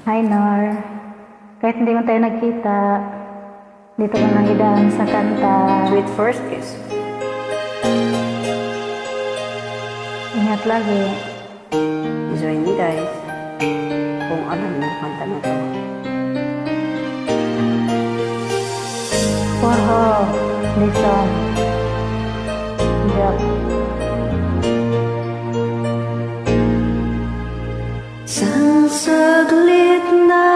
Hi, Nor. Kahit hindi mo tayo nagkita, dito ka lang idaan sa kanta. Sweet first kiss. Ingat lagi. Enjoy me, guys. Kung alam mo ang kanta na to. Wow, listen. Yup. Isang saglit na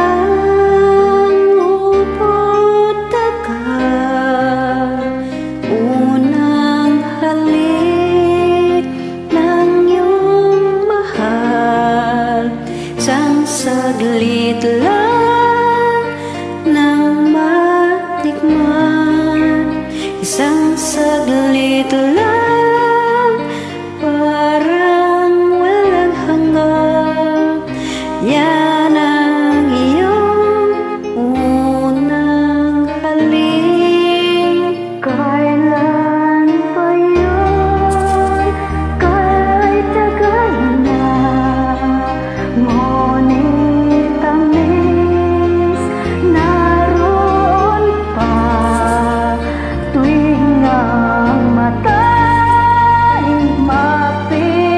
upot dagat, unang halik ng iyong mahal. Isang saglit lang nang matikman, isang saglit lang, parang walang hanggan. Yan ang iyong unang halik. Kailan pa yun? Kahit tagal na, ngunit tamis naroon pa. Tuwing ang mata'y mapipikit,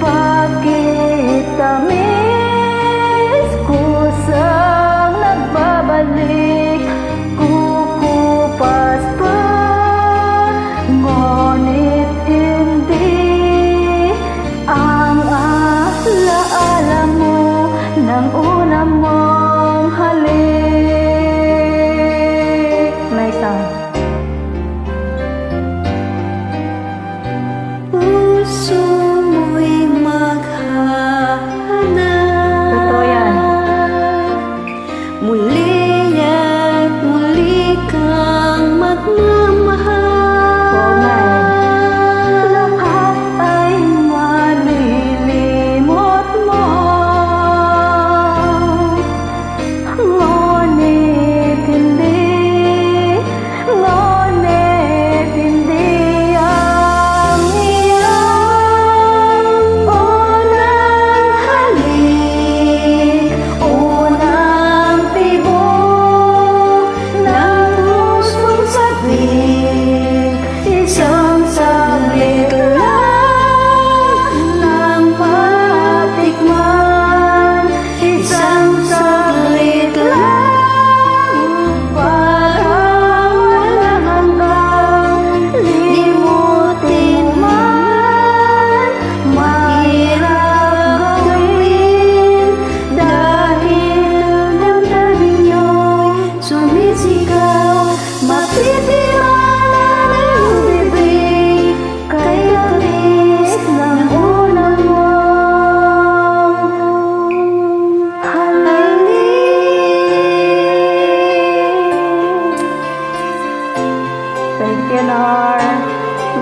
bakit tamis kusang nagbabalik? Kukupas pa, ngunit hindi ang alaala mo ng una mong halik. Nice song. Puso mo'y maghahanap. Totoo yan. Muli at muli kang magmamahal. Oo nga eh. Lahat ay malilimot mo, ngunit hindi ang iyong unang halik, unang tibok ng pusong sabik. Isang saglit lang nang matikman, isang saglit lang, parang walang hanggan. Limutin man, mahirap gawin, dahil damdamin nyo'y sumisigaw. Mapipiralan ang bibig kay tamis ng unang mong halik. Thank you, Nor.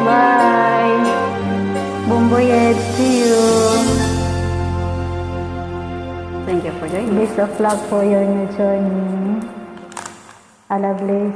Bye. Bumboyed, see you. Thank you for joining me. Best of luck for your new journey. Allah bless.